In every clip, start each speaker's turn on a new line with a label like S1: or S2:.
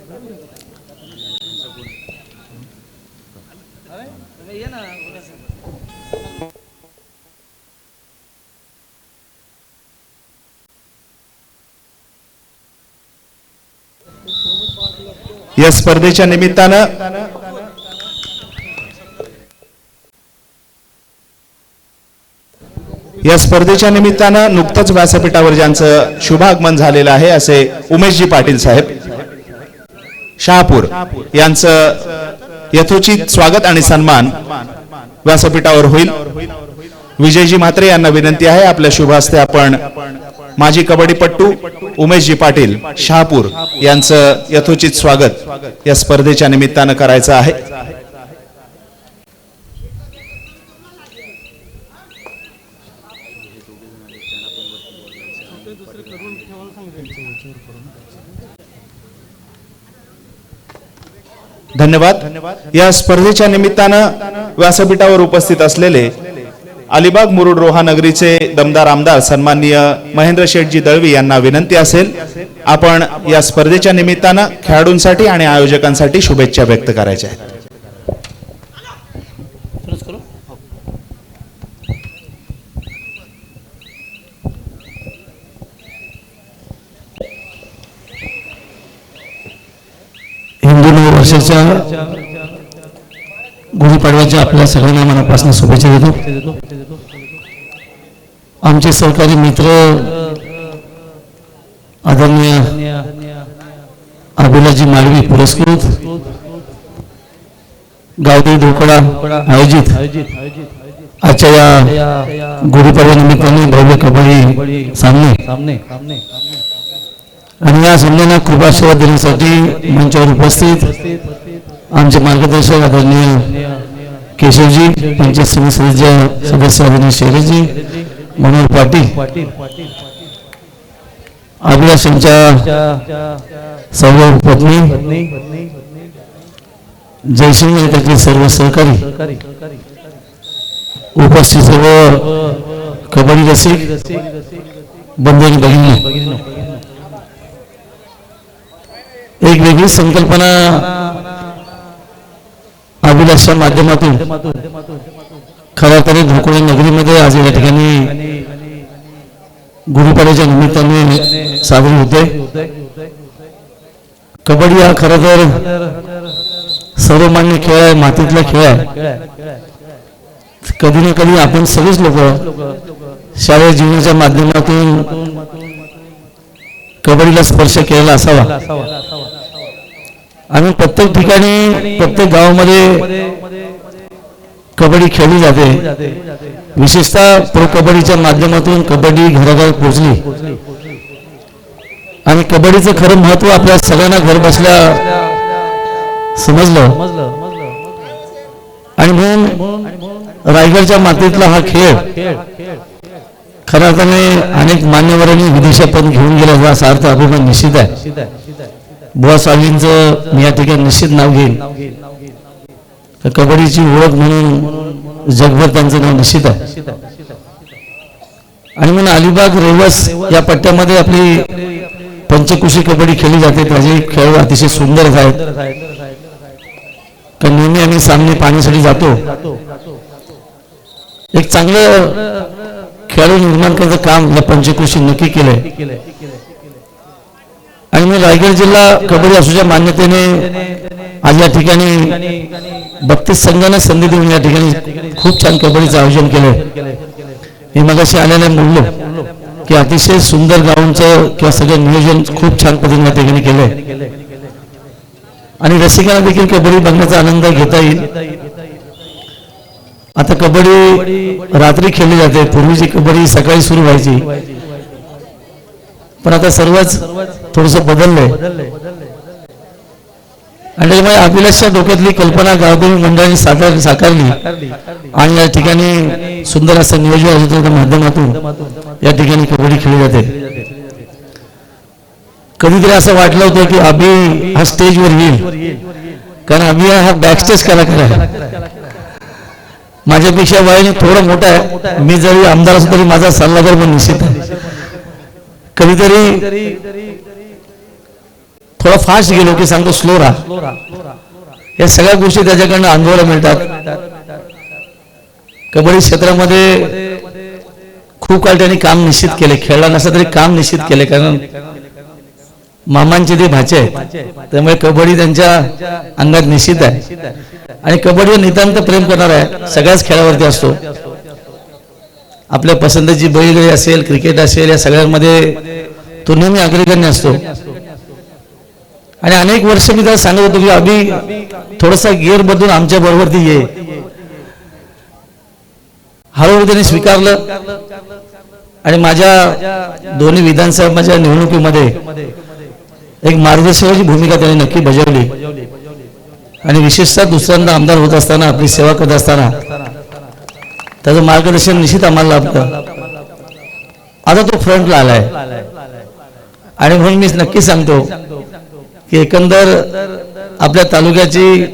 S1: या स्पर्धेच्या निमित्तानं नुकतंच व्यासपीठावर ज्यांचं शुभागमन झालेलं आहे असे उमेशजी पाटील साहेब शहापूर यांचं यथोचित स्वागत आणि सन्मान व्यासपीठावर होईल। विजयजी म्हात्रे यांना विनंती आहे आपल्या शुभ हस्ते आपण माजी कबड्डीपट्टू उमेशजी पाटील शहापूर यांचं यथोचित स्वागत या स्पर्धेच्या निमित्तानं करायचं आहे। धन्यवाद। या स्पर्धेच्या निमित्तानं व्यासपीठावर उपस्थित असलेले अलिबाग मुरुड रोहा नगरीचे दमदार आमदार सन्माननीय महेंद्र शेठजी दळवी यांना विनंती असेल आपण या स्पर्धेच्या निमित्तानं खेळाडूंसाठी आणि आयोजकांसाठी शुभेच्छा व्यक्त करायच्या आहेत।
S2: हिंदू नव वर्षाच्या गुढीपाडव्याच्या आपल्या सगळ्यांना मनापासून शुभेच्छा देतो। आमचे सहकारी मित्र आदरणीय अभिलाषजी माळवी पुरस्कृत गावदेवी धोकडा आयोजित आजच्या या गुढीपाडव्या निमित्ताने भव्य कबड्डी सामने आणि या सामन्यांना कृपाशीर्वाद देण्यासाठी मंचावर उपस्थित आमचे मार्गदर्शक आदरणीय केशवजी, पंचायत समिती सदस्य आदरणीय शैलेशजी, मनोहर पाटील, अभिलाषांच्या सर्व पत्नी, जयसिंग आणि त्याचे सर्व सहकारी, उपस्थित सर्व कबड्डी रसिक बंधू आणि भगिनी, एक वेगळी संकल्पना अभिलाषच्या माध्यमातून खऱ्या तरी धोकोडे नगरीमध्ये आज या ठिकाणी गुढीपाडव्याच्या निमित्ताने साजरी होते। कबड्डी हा खरं तर सर्वमान्य खेळ आहे, मातीतला खेळ आहे। कधी ना कधी आपण सगळेच लोक शालेय जीवनाच्या माध्यमातून कबड्डीला स्पर्श केलेला असावा आणि प्रत्येक ठिकाणी प्रत्येक गावामध्ये कबड्डी खेळली जाते। विशेषतः प्रो कबड्डीच्या माध्यमातून कबड्डी घराघरात पोहोचली आणि कबड्डीचं खरं महत्व आपल्या सगळ्यांना घर बसल्या समजलं आणि म्हणून रायगडच्या मातीतला हा खेळ खऱ्या अर्थाने अनेक मान्यवरांनी विदेशात पण घेऊन गेला असा अर्थ अभिमान निश्चित आहे। बुवा साहेबांचं मी या ठिकाणी निश्चित नाव घेईन, कबड्डीची ओळख म्हणून जगभर त्यांचं नाव निश्चित आहे। आणि म्हणून अलिबाग रेवस या पट्ट्यामध्ये आपली पंचकुशी कबड्डी खेळली जाते, त्याचे खेळ अतिशय सुंदर आहेत। कारण नेहमी आम्ही सामने पाहण्यासाठी जातो, एक चांगलं खेळाडू निर्माण करायचं काम या पंचकृषी नक्की केलंय। आणि मी रायगड जिल्हा कबड्डी असोसिएशनच्या मान्यतेने आज या ठिकाणी 32 संघांना संधी देऊन या ठिकाणी खूप छान कबड्डीचं आयोजन केलंय। मी मगाशी आल्याने बोललो की अतिशय सुंदर गावांचं किंवा सगळं नियोजन खूप छान पद्धतीने या ठिकाणी केलंय आणि रसिकांना देखील कबड्डी बघण्याचा आनंद घेता येईल। आता कबड्डी रात्री खेळली जाते, पूर्वीची कबड्डी सकाळी सुरू व्हायची, पण आता सर्वच थोडस बदललंय आणि त्यामुळे अभिलाषच्या डोक्यातली कल्पना गावदेवी मंडळाने साकारली आणि या ठिकाणी सुंदर असं नियोजन माध्यमातून या ठिकाणी कबड्डी खेळली जाते। कधीतरी असं वाटलं होतं की अभि हा स्टेजवर येईल, कारण अभि हा बॅकस्टेज कलाकार आहे, माझ्यापेक्षा वयाने थोडा मोठा आहे। मी जरी आमदार असतो तरी माझा सल्लागार पण निश्चित आहे। कधीतरी थोडा फास्ट गेलो की सांगतो स्लो राहा. या सगळ्या गोष्टी त्याच्याकडनं अनुभवायला मिळतात. कबड्डी क्षेत्रामध्ये खूप काळ त्यांनी काम निश्चित केले, खेळला नसला तरी काम निश्चित केले, कारण मामांचे ते भाचे आहेत, त्यामुळे कबड्डी त्यांच्या अंगात निश्चित आहे. आणि कबड्डीवर नितांत प्रेम करणार आहे, सगळ्याच खेळावरती असतो. आपल्या पसंतीची बैलगाडी असेल, क्रिकेट असेल, या सगळ्यांमध्ये तो नेहमी अग्रगण्य असतो. आणि अनेक वर्ष मी त्याला सांगत होतो की अभि थोडासा गिअर बदलून आमच्या बरोबर ती ये. हळूहळू त्यांनी स्वीकारलं आणि माझ्या दोन्ही विधानसभाच्या निवडणुकीमध्ये एक मार्गदर्शकाची भूमिका त्यांनी नक्की बजावली. आणि विशेषतः दुसऱ्यांदा आमदार होत असताना, आपली सेवा करत असताना त्याचं मार्गदर्शन निश्चित आम्हाला लाभलं. आता तो फ्रंटला आलाय. आणि म्हणून मी नक्की सांगतो की एकंदर आपल्या तालुक्याची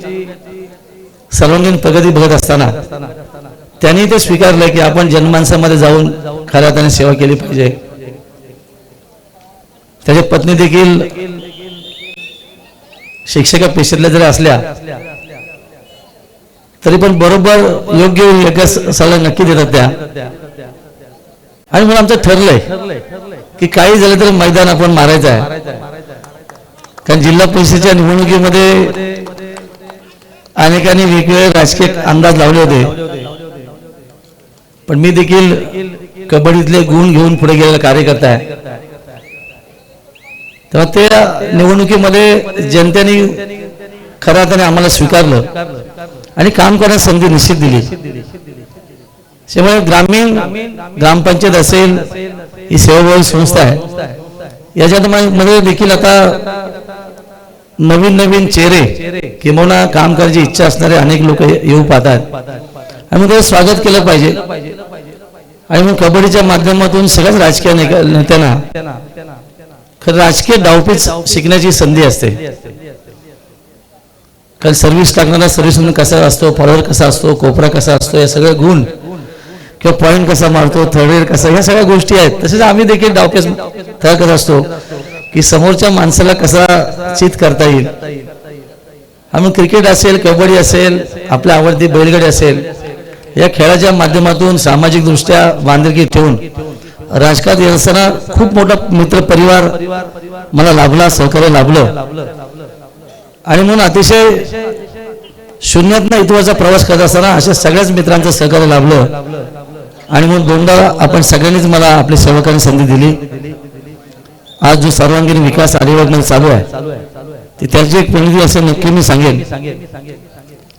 S2: सर्वांगीण प्रगती बघत असताना त्यांनी ते स्वीकारलं की आपण जनमानसामध्ये जाऊन खऱ्या अर्थाने सेवा केली पाहिजे. त्याच्या पत्नी देखील शिक्षका पेशेतल्या जरी असल्या तरी पण बरोबर योग्य एका सल्ला नक्की देतात त्या. आणि म्हणून आमचं ठरलंय की काही झालं तर मैदान आपण मारायचं आहे. कारण जिल्हा परिषदेच्या निवडणुकीमध्ये अनेकांनी वेगवेगळे राजकीय अंदाज लावले होते, पण मी देखील कबड्डीतले गुण घेऊन पुढे गेलेला कार्यकर्ता आहे. तेव्हा त्या निवडणुकीमध्ये जनतेने खऱ्या अर्थाने आम्हाला स्वीकारलं आणि काम करण्याची संधी निश्चित दिली. त्यामुळे ग्रामपंचायत असेल, ही सेवाभावी संस्था आहे, याच्यात मध्ये देखील आता नवीन नवीन चेहरे किंवा काम करायची इच्छा असणारे अनेक लोक येऊ पाहतात. आणि मग त्याचं स्वागत केलं पाहिजे. आणि मग कबड्डीच्या माध्यमातून सगळ्याच राजकीय नेत्यांना खरं राजकीय डावपेच शिकण्याची संधी असते. कारण सर्व्हिस टाकणारा सर्व्हिस कसा असतो, फॉलोअर कसा असतो, कोपरा कसा असतो, या सगळे गुण किंवा पॉईंट कसा मारतो, थर्ड एअर कसा, ह्या सगळ्या गोष्टी आहेत. तसेच आम्ही देखील डावपेच तयार करत असतो की समोरच्या माणसाला कसा चित करता येईल. आम्ही क्रिकेट असेल, कबड्डी असेल, आपल्या आवडती बैलगाडी असेल, या खेळाच्या माध्यमातून सामाजिक दृष्ट्या बांधिलकी ठेवून राजकारणात येत असताना खूप मोठा मित्र परिवार मला लाभला, सहकार्य लाभलं. आणि म्हणून अतिशय शून्यातनं इथवरचा प्रवास करत असताना अशा सगळ्याच मित्रांचं सहकार्य लाभलं. आणि म्हणून दोनदा आपण सगळ्यांनीच मला आपली सेवा करण्याची संधी दिली. आज जो सर्वांगीण विकास आदिवासी चालू आहे त्याची एक परिणती असेल नक्की मी सांगेन.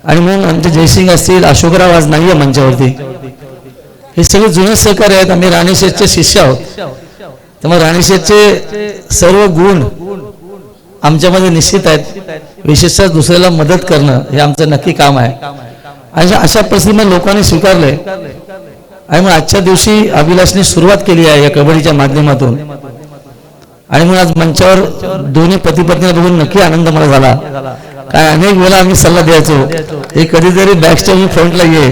S2: आणि म्हणून आमचे जयसिंग असतील, अशोकराव आज नाहीये मंचावरती, हे सगळे जुने सहकारी आहेत. आम्ही राणीशेठचे शिष्य आहोत, त्यामुळे राणीशेठचे सर्व गुण आमच्यामध्ये निश्चित आहेत. विशेषतः दुसऱ्याला मदत करणं हे आमचं नक्की काम आहे. आणि अशा परिस्थितीमध्ये लोकांनी स्वीकारलंय. आणि मग आजच्या दिवशी अभिलाषने सुरुवात केली आहे या कबड्डीच्या माध्यमातून. आणि म्हणून आज मंचावर दोन्ही पती पत्नीला बघून नक्की आनंद मला झाला. काय अनेक वेळा आम्ही सल्ला द्यायचो, हे कधीतरी बॅकस्टेज फ्रंटला ये.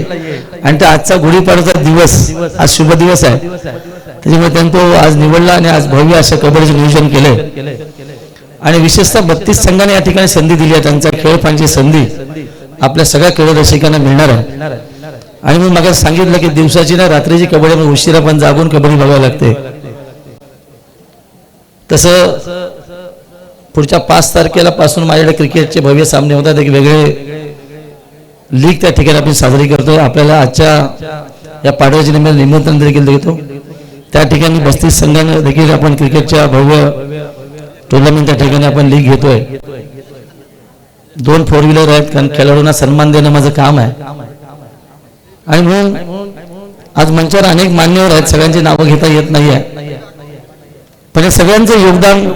S2: आणि त्या आजचा गुढीपाडव्याचा दिवस, आज शुभ दिवस आहे, त्याच्यामुळे त्यांनी तो आज निवडला आणि आज भव्य अशा कबड्डीचे नियोजन केलंय. आणि विशेषतः 32 संघाने या ठिकाणी संधी दिली आहे. त्यांचा खेळ पाहण्याची संधी आपल्या सगळ्या खेळ रसिकांना मिळणार आहे. आणि मी मग सांगितलं की दिवसाची ना रात्रीची कबड्डी उशिरा पण जागून कबड्डी बघावी लागते. तसं पुढच्या 5 तारखेला पासून माझ्याकडे क्रिकेटचे भव्य सामने होतात. एक वेगळे लीग त्या ठिकाणी आपण साजरी करतोय. आपल्याला आजच्या या पाडव्याच्या निमित्ताने निमंत्रण देखील देतो. त्या ठिकाणी 32 संघांना देखील आपण क्रिकेटच्या भव्य टुर्नामेंट त्या ठिकाणी आपण लीग घेतोय. 2 4 व्हीलर आहेत, कारण खेळाडूंना सन्मान देणं माझं काम आहे. आणि म्हणून आज मंचावर अनेक मान्यवर आहेत, सगळ्यांची नावं घेता येत नाहीये, पण या सगळ्यांचं योगदान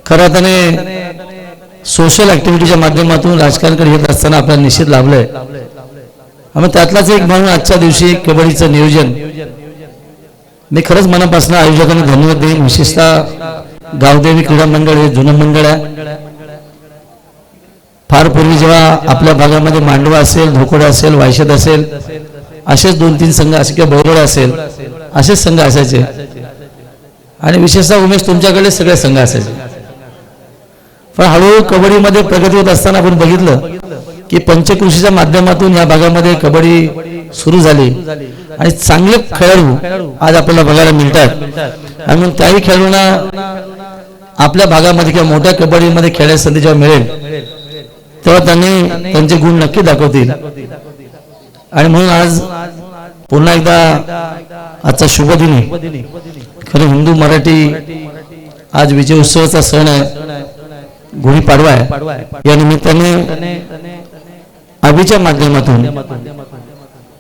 S2: खरं अर्थाने सोशल ऍक्टिव्हिटीच्या माध्यमातून राजकारणाकडे येत असताना आपल्याला निश्चित लाभलंय. आम्ही त्यातलाच एक म्हणून आजच्या दिवशी कबड्डीचं नियोजन मी खरंच मनापासून आयोजकांना धन्यवाद देईन. विशेषतः गावदेवी क्रीडा मंडळ हे जुनं मंडळ आहे. फार पूर्वी जेव्हा आपल्या भागामध्ये मांडवा असेल, धोकोडा असेल, वायशद असेल, असेच 2-3 संघ असे किंवा बरोडा असेल, असेच संघ असायचे. आणि विशेषतः उमेश तुमच्याकडे सगळे संघ असायचे. पण हळूहळू कबड्डीमध्ये प्रगती होत असताना आपण बघितलं की पंचकृषीच्या माध्यमातून या भागामध्ये कबड्डी सुरू झाली आणि चांगले खेळाडू आज आपल्याला बघायला मिळतात आणि मग त्याही खेळाडूंना आपल्या भागामध्ये किंवा मोठ्या कबड्डीमध्ये खेळायची संधी जेव्हा मिळेल तेव्हा त्यांनी त्यांचे गुण नक्की दाखवतील. आणि म्हणून आज पुन्हा एकदा आजचा शुभ दिनी खरं हिंदू मराठी आज विजय उत्सवाचा सण आहे, गुढीपाडवा आहे. या निमित्ताने अभिच्या माध्यमातून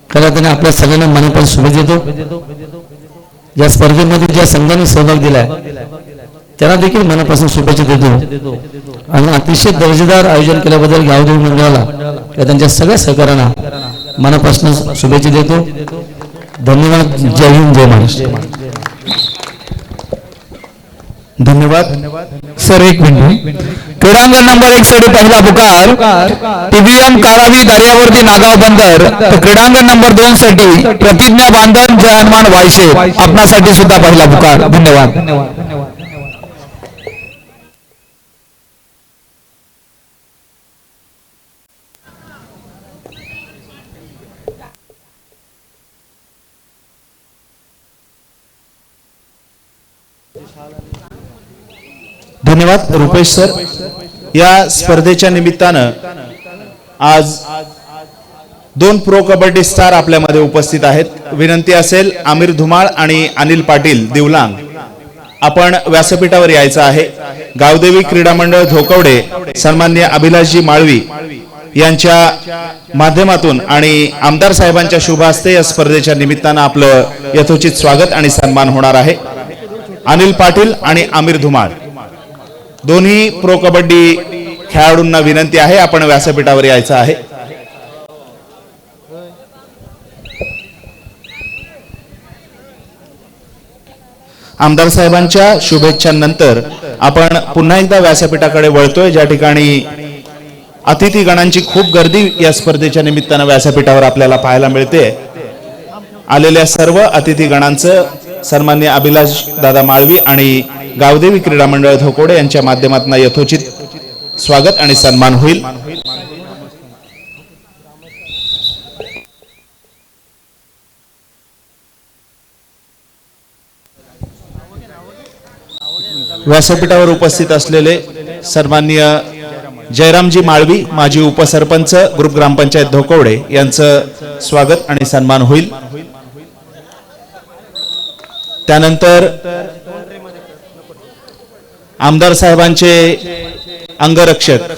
S2: खरं त्याने आपल्या सगळ्यांना मनापासून शुभेच्छा देतो. या स्पर्धेमध्ये ज्या संघाने सहभाग दिलाय त्यांना देखील मनापासून शुभेच्छा देतो आणि अतिशय दर्जेदार आयोजन केल्याबद्दल गावदेवी मंडळाला किंवा त्यांच्या सगळ्या सहकाऱ्यांना मनापासून शुभेच्छा देतो. धन्यवाद. जय हिंद, जय महाराष्ट्र.
S1: धन्यवाद
S3: सर. एक मिनिट. क्रीडांगण नंबर 1 साठी पहिला पुकार टीबीएम कारावी दर्यावर्ती नागाव बंदर. तर क्रीडांगण नंबर 2 साठी प्रतिज्ञा बांधन जय हनुमान वायशे आपणासाठी सुद्धा पहिला पुकार. धन्यवाद.
S1: धन्यवाद रुपेश सर. या स्पर्धेच्या निमित्तानं आज 2 प्रो कबड्डी स्टार आपल्यामध्ये उपस्थित आहेत. विनंती असेल आमिर धुमाळ आणि अनिल पाटील दिवलांग आपण व्यासपीठावर यायचं आहे. गावदेवी क्रीडा मंडळ धोकवडे सन्माननीय अभिलाषजी माळवी यांच्या माध्यमातून आणि आमदार साहेबांच्या शुभ हस्ते या स्पर्धेच्या निमित्तानं आपलं यथोचित स्वागत आणि सन्मान होणार आहे. अनिल पाटील आणि आमिर धुमाळ दोन्ही प्रो कबड्डी खेळाडूंना विनंती आहे आपण व्यासपीठावर यायचं आहे. आमदार साहेबांच्या शुभेच्छांनंतर आपण पुन्हा एकदा व्यासपीठाकडे वळतोय, ज्या ठिकाणी अतिथी गणांची खूप गर्दी या स्पर्धेच्या निमित्तानं व्यासपीठावर आपल्याला पाहायला मिळते. आलेल्या सर्व अतिथी गणांचं सन्माननीय अभिलाष दादा माळवी आणि गावदेवी क्रीडा मंडळ धोकोडे यांच्या माध्यमातून यथोचित स्वागत आणि सन्मान होईल. व्यासपीठावर उपस्थित असलेले सन्माननीय जयरामजी माळवी माजी उपसरपंच ग्रुप ग्रामपंचायत धोकोडे यांचं स्वागत आणि सन्मान होईल. त्यानंतर आमदार साहेबांचे अंगरक्षक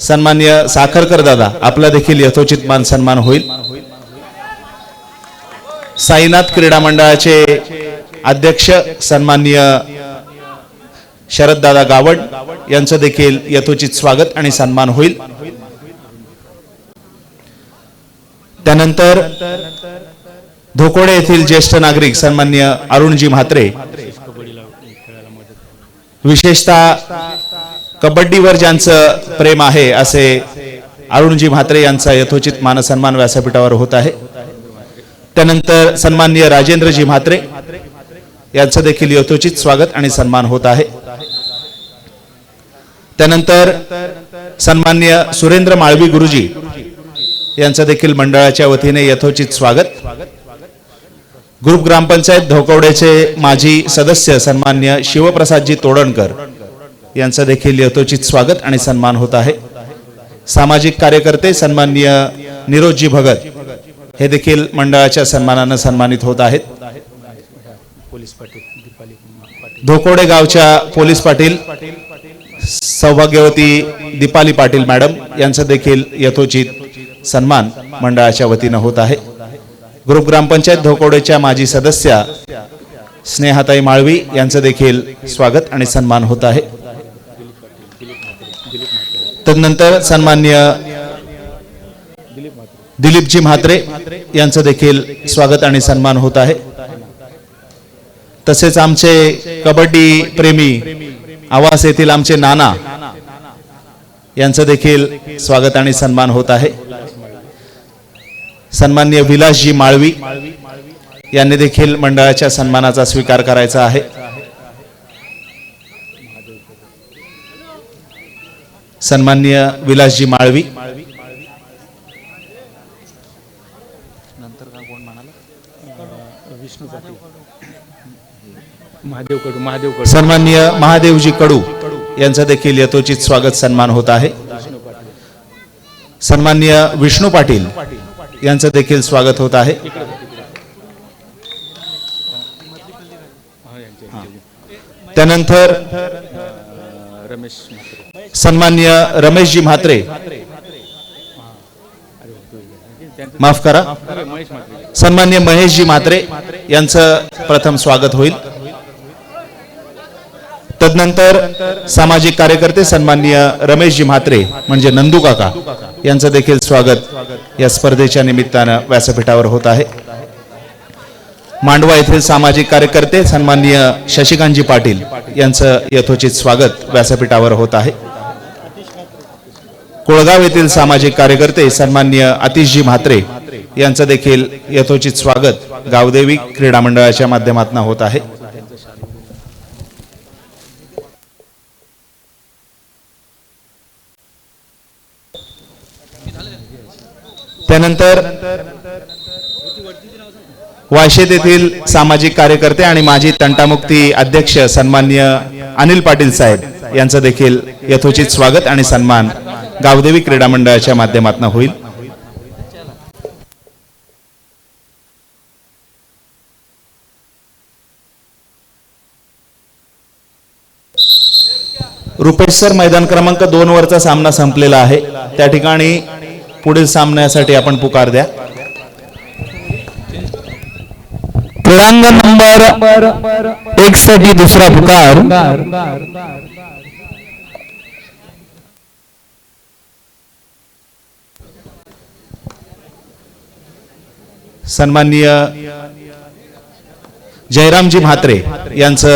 S1: सन्माननीय साखरकर दादा आपला देखील यथोचित मान सन्मान होईल. साईनाथ क्रीडा मंडळाचे अध्यक्ष सन्माननीय शरद दादा गावड यांचं देखील यथोचित स्वागत आणि सन्मान होईल. त्यानंतर धोकोडे येथील ज्येष्ठ नागरिक सन्माननीय अरुणजी म्हात्रे विशेषतः कबड्डीवर ज्यांचं प्रेम आहे असे अरुणजी म्हात्रे यांचा यथोचित मानसन्मान व्यासपीठावर होत आहे. त्यानंतर सन्माननीय राजेंद्रजी म्हात्रे यांचं देखील यथोचित स्वागत आणि सन्मान होत आहे. त्यानंतर सन्माननीय सुरेंद्र माळवी गुरुजी यांचं देखील मंडळाच्या वतीने यथोचित स्वागत. ग्रुप ग्रामपंचायत धोकवड्याचे माजी सदस्य सन्माननीय शिवप्रसादजी तोडणकर यांचं देखील यथोचित स्वागत आणि सन्मान होत आहे. सामाजिक कार्यकर्ते सन्माननीय निरोजी भगत हे देखील मंडळाच्या सन्मानानं सन्मानित होत आहेत. धोकोडे गावच्या पोलीस पाटील सौभाग्यवती दीपाली पाटील मॅडम यांचं देखील यथोचित सन्मान मंडळाच्या वतीनं होत आहे. ग्रुप ग्रामपंचायत धोकोडेच्या माजी सदस्या स्नेहाताई माळवी यांचं देखील स्वागत आणि सन्मान होत आहे. तदनंतर सन्माननीय दिलीपजी म्हात्रे यांचं देखील स्वागत आणि सन्मान होत आहे. तसेच आमचे कबड्डी प्रेमी आवास येथील आमचे नाना यांचं देखील स्वागत आणि सन्मान होत आहे. सन्माननीय विलासजी माळवी यांनी देखील मंडळाच्या सन्मानाचा स्वीकार करायचा आहे. सन्माननीय विलासजी माळवी, सन्माननीय महादेवजी कडू यांचं देखील यथोचित स्वागत सन्मान होत आहे. सन्माननीय विष्णू पाटील यांचं देखील स्वागत होत आहे. त्यानंतर सन्माननीय रमेशजी म्हात्रे, माफ करा, सन्माननीय महेशजी म्हात्रे यांचं प्रथम स्वागत होईल. तदनंतर सामाजिक कार्यकर्ते सन्माननीय रमेशजी म्हात्रे म्हणजे नंदू काका यांचं देखील स्वागत या स्पर्धेच्या निमित्तानं व्यासपीठावर होत आहे. मांडवा येथील सामाजिक कार्यकर्ते सन्माननीय शशिकांतजी पाटील यांचं यथोचित स्वागत व्यासपीठावर होत आहे. कोळगाव येथील सामाजिक कार्यकर्ते सन्माननीय आतिशजी म्हात्रे यांचं देखील यथोचित स्वागत गावदेवी क्रीडा मंडळाच्या माध्यमातून होत आहे. त्यानंतर वाशेत येथील सामाजिक कार्यकर्ते आणि माजी तंटामुक्ती अध्यक्ष सन्माननीय अनिल पाटील साहेब यांचं देखील यथोचित स्वागत आणि सन्मान गावदेवी क्रीडा मंडळाच्या माध्यमातून होईल. रुपेश सर, मैदान क्रमांक 2 वरचा सामना संपलेला आहे. त्या ठिकाणी पुढील सामन्यासाठी आपण पुकार द्या.
S3: क्रीडांगण नंबर 1 साठी दुसरा पुकार
S1: सन्माननीय जयरामजी म्हात्रे यांचं